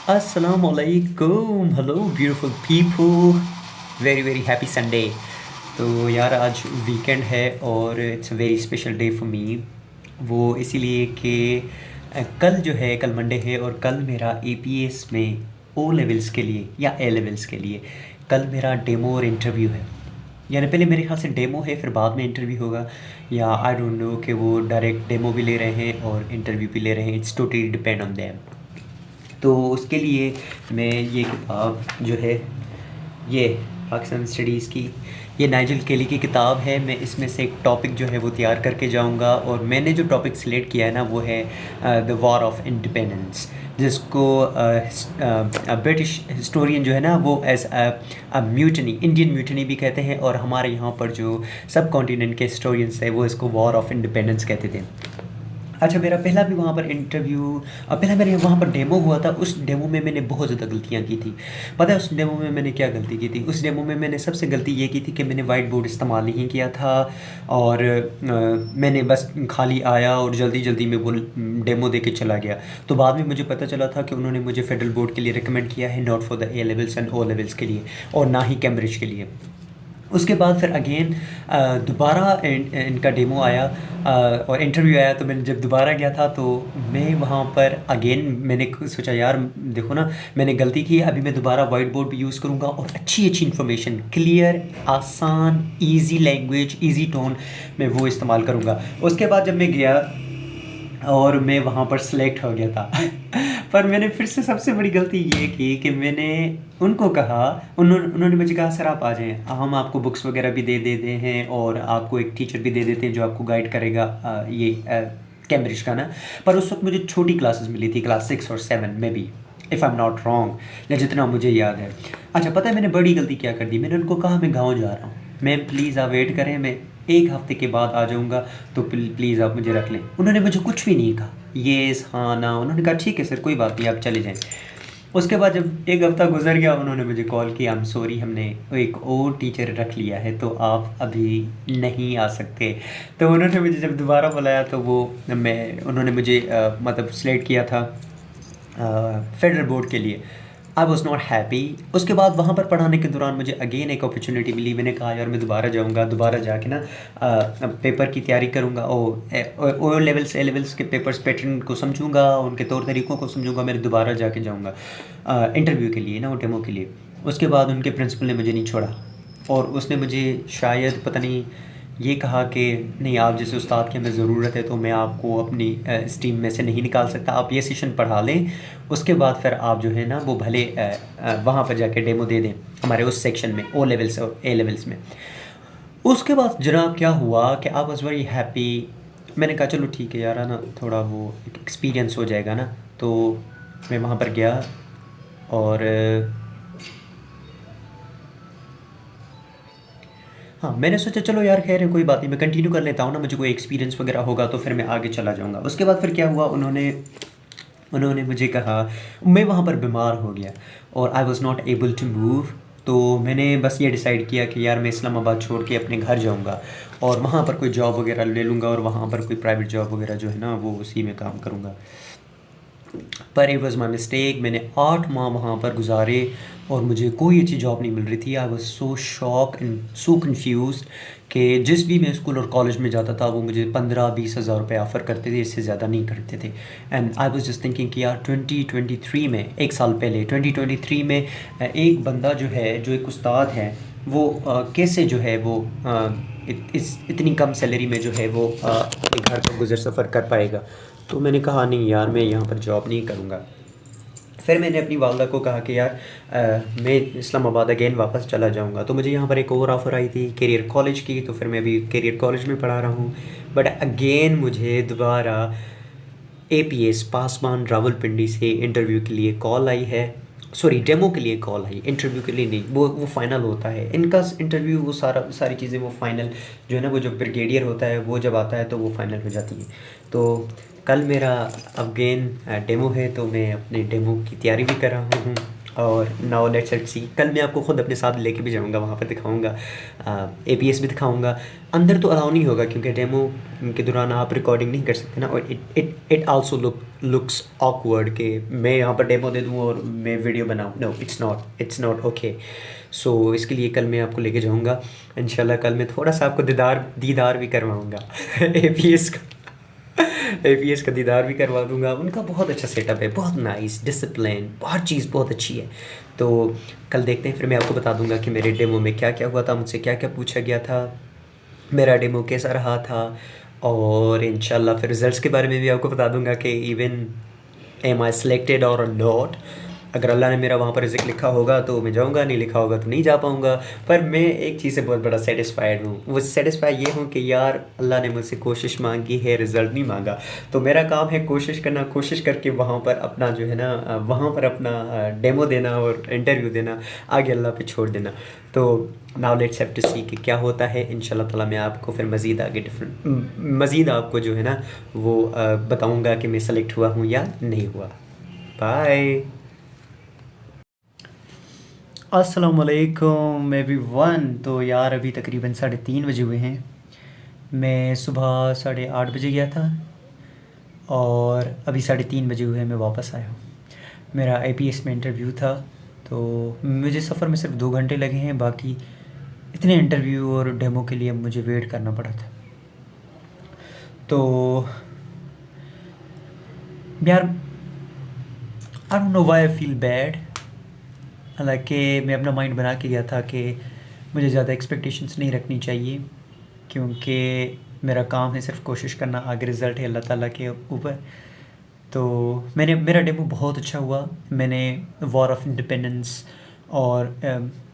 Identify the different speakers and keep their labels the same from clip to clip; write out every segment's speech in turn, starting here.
Speaker 1: अस्सलामुअलैकुम, hello beautiful people, very very happy Sunday. तो यार आज वीकेंड है और it's a very special day for me. वो इसीलिए कि कल जो है, कल मंडे है और कल मेरा एपीएस में ओ लेवल्स के लिए या ए लेवल्स के लिए कल मेरा डेमो और इंटरव्यू है। यानी पहले मेरे ख्याल से डेमो है, फिर बाद में इंटरव्यू होगा, या आई डोंट नो कि वो डायरेक्ट डेमो भी ले रहे हैं और इंटरव्यू भी ले रहे हैं। It's totally depend on them. तो उसके लिए मैं ये किताब जो है, ये पाकिस्तान स्टडीज़ की, ये नाइजल केली की किताब है। मैं इसमें से एक टॉपिक जो है वो तैयार करके जाऊंगा और मैंने जो टॉपिक सिलेक्ट किया है ना वो है द वॉर ऑफ इंडिपेंडेंस, जिसको ब्रिटिश हिस्टोरियन जो है ना वो एज म्यूटनी, इंडियन म्यूटनी भी कहते हैं, और हमारे यहाँ पर जो सब कॉन्टिनेंट के हिस्टोरियंस है वो इसको वॉर ऑफ इंडिपेंडेंस कहते थे। अच्छा, मेरा पहला भी वहाँ पर इंटरव्यू, पहला मेरे वहाँ पर डेमो हुआ था। उस डेमो में मैंने बहुत ज़्यादा गलतियाँ की थी। पता है उस डेमो में मैंने क्या गलती की थी? उस डेमो में मैंने सबसे गलती ये की थी कि मैंने वाइट बोर्ड इस्तेमाल नहीं किया था, और मैंने बस खाली आया और जल्दी जल्दी में वो डेमो दे के चला गया। तो बाद में मुझे पता चला था कि उन्होंने मुझे फेडरल बोर्ड के लिए रिकमेंड किया है, not for the A levels and O levels के लिए, और ना ही कैम्ब्रिज के लिए। उसके बाद फिर अगेन दोबारा इनका डेमो आया और इंटरव्यू आया। तो मैंने जब दोबारा गया था तो मैं वहाँ पर अगेन मैंने सोचा यार देखो ना, मैंने गलती की, अभी मैं दोबारा वाइट बोर्ड भी यूज़ करूँगा और अच्छी अच्छी इन्फॉर्मेशन, क्लियर, आसान, इजी लैंग्वेज, इजी टोन, मैं वो इस्तेमाल करूँगा। उसके बाद जब मैं गया और मैं वहाँ पर सिलेक्ट हो गया था पर मैंने फिर से सबसे बड़ी गलती ये की कि मैंने उनको कहा, उन्होंने मुझे कहा सर आप आ जाएं, हम आपको बुक्स वगैरह भी दे देते हैं और आपको एक टीचर भी दे देते हैं जो आपको गाइड करेगा ये कैम्ब्रिज का ना। पर उस वक्त मुझे छोटी क्लासेस मिली थी, क्लास 6 और 7 में भी, if I am not wrong, या जितना मुझे याद है। अच्छा, पता है मैंने बड़ी गलती क्या कर दी? मैंने उनको कहा मैं गाँव जा रहा हूँ, मैम प्लीज़ आप वेट करें, मैं एक हफ्ते के बाद आ जाऊँगा, तो प्लीज़ आप मुझे रख लें। उन्होंने मुझे कुछ भी नहीं कहा, येस हाँ ना, उन्होंने कहा ठीक है सर कोई बात नहीं आप चले जाएँ। उसके बाद जब एक हफ़्ता गुजर गया उन्होंने मुझे कॉल किया, आई एम सॉरी हमने एक और टीचर रख लिया है तो आप अभी नहीं आ सकते। तो उन्होंने मुझे जब दोबारा बुलाया तो उन्होंने मुझे मतलब सिलेक्ट किया था फेडरल बोर्ड के लिए। आई वॉज़ नॉट हैप्पी। उसके बाद वहाँ पर पढ़ाने के दौरान मुझे अगेन एक अपॉर्चुनिटी मिली। मैंने कहा यार मैं दोबारा जाऊँगा, दोबारा जाके ना पेपर की तैयारी करूँगा, ओ लेवल्स ए लेवल्स के पेपर्स पैटर्न को समझूंगा, उनके तौर तरीक़ों को समझूंगा, मैं दोबारा जाके जाऊँगा इंटरव्यू के लिए ना, वो डेमो के लिए। उसके बाद उनके प्रिंसिपल ने मुझे नहीं छोड़ा और उसने मुझे शायद पता नहीं ये कहा कि नहीं, आप जैसे उस्ताद की हमें ज़रूरत है तो मैं आपको अपनी स्ट्रीम में से नहीं निकाल सकता, आप ये सेशन पढ़ा लें, उसके बाद फिर आप जो है ना वो भले वहाँ पर जाके डेमो दे दें हमारे उस सेक्शन में, ओ लेवल्स और ए लेवल्स में। उसके बाद जनाब क्या हुआ कि आई वॉज़ वेरी हैप्पी। मैंने कहा चलो ठीक है यार, है ना, थोड़ा वो एक्सपीरियंस हो जाएगा ना। तो मैं वहाँ पर गया और हाँ, मैंने सोचा चलो यार खैर है कोई बात नहीं, मैं कंटिन्यू कर लेता हूँ ना, मुझे कोई एक्सपीरियंस वगैरह होगा तो फिर मैं आगे चला जाऊँगा। उसके बाद फिर क्या हुआ, उन्होंने उन्होंने मुझे कहा, मैं वहाँ पर बीमार हो गया और I was not able to move. तो मैंने बस ये डिसाइड किया कि यार मैं इस्लामाबाद छोड़ के अपने घर जाऊँगा और वहाँ पर कोई जॉब वगैरह ले लूँगा और वहाँ पर कोई प्राइवेट जॉब वगैरह जो है ना वो उसी में काम करूँगा। पर इट वॉज़ माई मिस्टेक। मैंने 8 माह वहाँ पर गुजारे और मुझे कोई अच्छी जॉब नहीं मिल रही थी। I was so shock and so confuse कि जिस भी मैं स्कूल और कॉलेज में जाता था वो मुझे 15-20 हज़ार रुपये ऑफ़र करते थे, इससे ज़्यादा नहीं करते थे। And I was just thinking कि यार 2023 में, एक साल पहले 2023 में एक बंदा जो है, जो एक उस्ताद है, वो कैसे जो है वो इतनी कम सैलरी में जो है वो एक घर का गुजर सफ़र कर पाएगा। तो मैंने कहा नहीं यार मैं यहाँ पर जॉब नहीं करूँगा। फिर मैंने अपनी वालदा को कहा कि यार मैं इस्लामाबाद अगेन वापस चला जाऊँगा। तो मुझे यहाँ पर एक और ऑफ़र आई थी करियर कॉलेज की, तो फिर मैं अभी करियर कॉलेज में पढ़ा रहा हूँ। बट अगेन मुझे दोबारा एपीएस पासवान रावलपिंडी से इंटरव्यू के लिए कॉल आई है, सॉरी डेमो के लिए कॉल आई, इंटरव्यू के लिए नहीं। वो फ़ाइनल होता है इनका इंटरव्यू, वो सारी चीज़ें वो फ़ाइनल जो है ना, वो जो ब्रिगेडियर होता है वो जब आता है तो वो फ़ाइनल हो जाती है। तो कल मेरा अगेन डेमो है तो मैं अपने डेमो की तैयारी भी कर रहा हूँ और नाउ लेट्स सी। कल मैं आपको खुद अपने साथ लेके भी जाऊंगा, वहाँ पर दिखाऊंगा, एपीएस भी दिखाऊंगा। अंदर तो अलाउ नहीं होगा क्योंकि डेमो के दौरान आप रिकॉर्डिंग नहीं कर सकते ना, और इट आल्सो लुक्स ऑकवर्ड कि मैं यहाँ पर डेमो दे दूँ और मैं वीडियो बनाऊँ। No, it's not okay. So इसके लिए कल मैं आपको लेके जाऊँगा इंशाल्लाह। कल मैं थोड़ा सा आपको दीदार भी करवाऊँगा एपीएस का। एपीएस का दीदार भी करवा दूंगा। उनका बहुत अच्छा सेटअप है, बहुत नाइस, डिसिप्लिन, हर चीज़ बहुत अच्छी है। तो कल देखते हैं, फिर मैं आपको बता दूंगा कि मेरे डेमो में क्या क्या हुआ था, मुझसे क्या क्या पूछा गया था, मेरा डेमो कैसा रहा था। और इंशाल्लाह फिर रिज़ल्ट्स के बारे में भी आपको बता दूंगा कि इवन एम आई सिलेक्टेड और नॉट। अगर अल्लाह ने मेरा वहाँ पर रिज़्क लिखा होगा तो मैं जाऊँगा, नहीं लिखा होगा तो नहीं जा पाऊँगा। पर मैं एक चीज़ से बहुत बड़ा सेटिस्फाइड हूँ। वो सेटिस्फाई ये हूँ कि यार अल्लाह ने मुझसे कोशिश मांगी है, रिज़ल्ट नहीं मांगा। तो मेरा काम है कोशिश करना, कोशिश करके वहाँ पर अपना जो है ना, वहाँ पर अपना डेमो देना और इंटरव्यू देना, आगे अल्लाह पे छोड़ देना। तो नाउ लेट्स हैव टू सी कि क्या होता है। इंशाल्लाह ताला मैं आपको फिर मज़ीद आगे मज़ीद आपको जो है ना वो बताऊँगा कि मैं सेलेक्ट हुआ हूँ या नहीं हुआ। बाय। अस्सलामुअलैकुम एवरीवन। तो यार अभी तकरीबन 3:30 बजे हुए हैं। मैं सुबह 8:30 बजे गया था और अभी 3:30 बजे हुए हैं मैं वापस आया हूँ। मेरा आईपीएस में इंटरव्यू था, तो मुझे सफ़र में सिर्फ 2 घंटे लगे हैं, बाकी इतने इंटरव्यू और डेमो के लिए मुझे वेट करना पड़ा था। तो यार I don't know why I feel bad. हालांकि मैं अपना माइंड बना के गया था कि मुझे ज़्यादा एक्सपेक्टेशंस नहीं रखनी चाहिए, क्योंकि मेरा काम है सिर्फ कोशिश करना, आगे रिज़ल्ट है अल्लाह ताला के ऊपर। तो मेरा डेमो बहुत अच्छा हुआ। मैंने वॉर ऑफ इंडिपेंडेंस और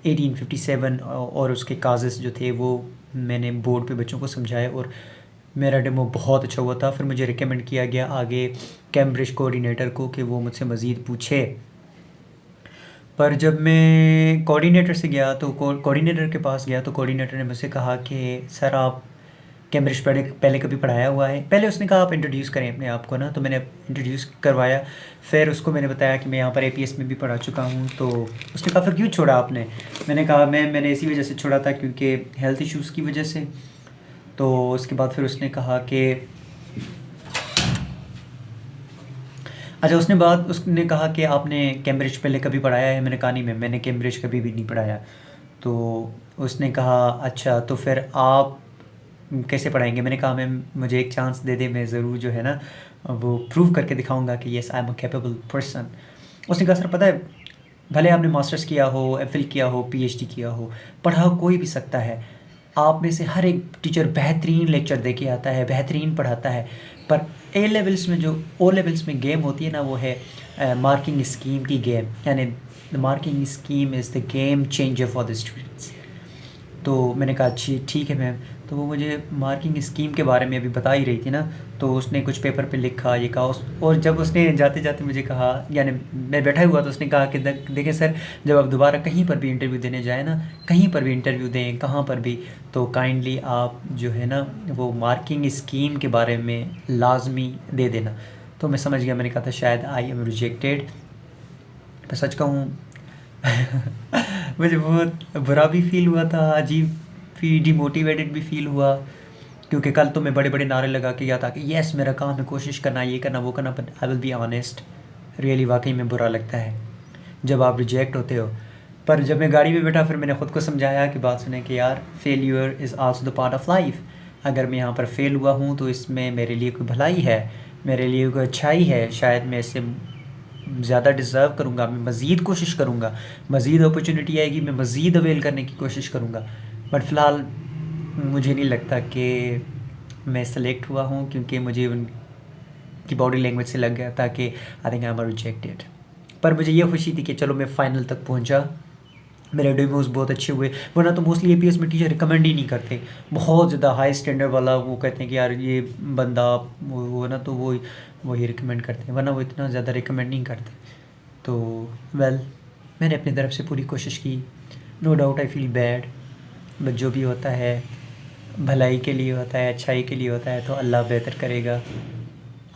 Speaker 1: 1857 और उसके काजेज़ जो थे वो मैंने बोर्ड पे बच्चों को समझाए, और मेरा डेमो बहुत अच्छा हुआ था। फिर मुझे रिकमेंड किया गया आगे कैम्ब्रिज कोऑर्डिनेटर को कि वो मुझसे मज़ीद पूछे। पर जब मैं कोऑर्डिनेटर से गया तो कोऑर्डिनेटर के पास गया तो कोऑर्डिनेटर ने मुझसे कहा कि सर आप कैम्ब्रिज पहले पहले कभी पढ़ाया हुआ है। पहले उसने कहा आप इंट्रोड्यूस करें अपने आप को ना, तो मैंने इंट्रोड्यूस करवाया। फिर उसको मैंने बताया कि मैं यहाँ पर एपीएस में भी पढ़ा चुका हूँ। तो उसने कहा फिर क्यों छोड़ा आपने। मैंने कहा मैंने इसी वजह से छोड़ा था क्योंकि हेल्थ इश्यूज़ की वजह से। तो उसके बाद फिर उसने कहा कि अच्छा, उसने कहा कि आपने कैम्ब्रिज पहले कभी पढ़ाया है। मैंने कहा नहीं मैंने कैम्ब्रिज कभी भी नहीं पढ़ाया। तो उसने कहा अच्छा तो फिर आप कैसे पढ़ाएंगे। मैंने कहा मुझे एक चांस दे दे, मैं ज़रूर जो है ना वो प्रूव करके दिखाऊंगा कि yes I am a capable person. उसने कहा सर पता है, भले आपने मास्टर्स किया हो, एफिल किया हो, पीएचडी किया हो, पढ़ा कोई भी सकता है। आप में से हर एक टीचर बेहतरीन लेक्चर दे के आता है, बेहतरीन पढ़ाता है। पर ए लेवल्स में जो ओ लेवल्स में गेम होती है ना, वो है मार्किंग स्कीम की गेम। यानी the marking scheme is the game changer for the students. तो मैंने कहा अच्छी ठीक है मैम। तो वो मुझे मार्किंग स्कीम के बारे में अभी बता ही रही थी ना, तो उसने कुछ पेपर पे लिखा, ये कहा और जब उसने जाते जाते मुझे कहा, यानी मैं बैठा हुआ तो उसने कहा कि देखें सर, जब आप दोबारा कहीं पर भी इंटरव्यू देने जाए ना, कहीं पर भी इंटरव्यू दें, कहाँ पर भी, तो काइंडली आप जो है ना वो मार्किंग स्कीम के बारे में लाजमी दे देना। तो मैं समझ गया। मैंने कहा था शायद आई एम रिजेक्टेड। मैं सच कहूँ मुझे बहुत बुरा भी फ़ील हुआ था, अजीब भी डिमोटिवेटेड भी फ़ील हुआ, क्योंकि कल तो मैं बड़े बड़े नारे लगा के गया था कि यस मेरा काम है कोशिश करना, ये करना वो करना। But I will be honest, really वाकई में बुरा लगता है जब आप रिजेक्ट होते हो। पर जब मैं गाड़ी में बैठा फिर मैंने ख़ुद को समझाया कि बात सुने कि यार failure is also the part of life. अगर मैं यहाँ पर फेल हुआ हूँ तो इसमें मेरे लिए कोई भलाई है, मेरे लिए कोई अच्छाई है। शायद मैं इससे ज़्यादा डिज़र्व करूँगा, मैं मज़ीद कोशिश करूँगा, मज़ीद अपॉर्चुनिटी आएगी, मैं मज़ीद अवेल करने की कोशिश करूँगा। बट फ़िलहाल मुझे नहीं लगता कि मैं सेलेक्ट हुआ हूँ, क्योंकि मुझे उनकी बॉडी लैंग्वेज से लग गया था कि I think I am rejected. पर मुझे ये खुशी थी कि चलो मैं फ़ाइनल तक पहुँचा, मेरे डेमोज़ बहुत अच्छे हुए। वरना तो मोस्टली एपीएस में टीचर रिकमेंड ही नहीं करते, बहुत ज़्यादा हाई स्टैंडर्ड वाला वो कहते हैं कि यार ये बंदा वो ना, तो वही रिकमेंड करते हैं, वरना वो इतना ज़्यादा रिकमेंड नहीं करते। तो वेल, मैंने अपनी तरफ से पूरी कोशिश की। No doubt I feel bad, but जो भी होता है भलाई के लिए होता है, अच्छाई के लिए होता है, तो अल्लाह बेहतर करेगा।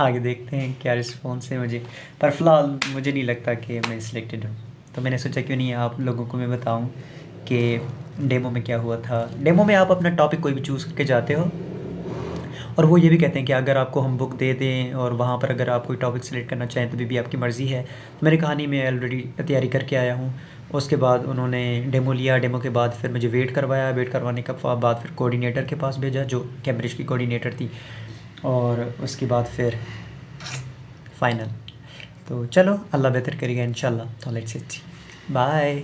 Speaker 1: आगे देखते हैं क्या रिस्पॉन्स है मुझे, पर फ़िलहाल मुझे नहीं लगता कि मैं सिलेक्टेड हूँ। तो मैंने सोचा क्यों नहीं आप लोगों को मैं बताऊं कि डेमो में क्या हुआ था। डेमो में आप अपना टॉपिक कोई भी चूज़ करके जाते हो और वो ये भी कहते हैं कि अगर आपको हम बुक दे दें और वहाँ पर अगर आप कोई टॉपिक सेलेक्ट करना चाहें तो भी आपकी मर्ज़ी है। तो मेरी कहानी में ऑलरेडी तैयारी करके आया हूँ। उसके बाद उन्होंने डेमो लिया, डेमो के बाद फिर मुझे वेट करवाया, वेट करवाने के बाद फिर कोऑर्डिनेटर के पास भेजा जो कैम्ब्रिज की कोऑर्डिनेटर थी, और उसके बाद फिर फाइनल। तो चलो अल्लाह बेहतर करेगा इंशाल्लाह। तो लेट्स सी, बाय।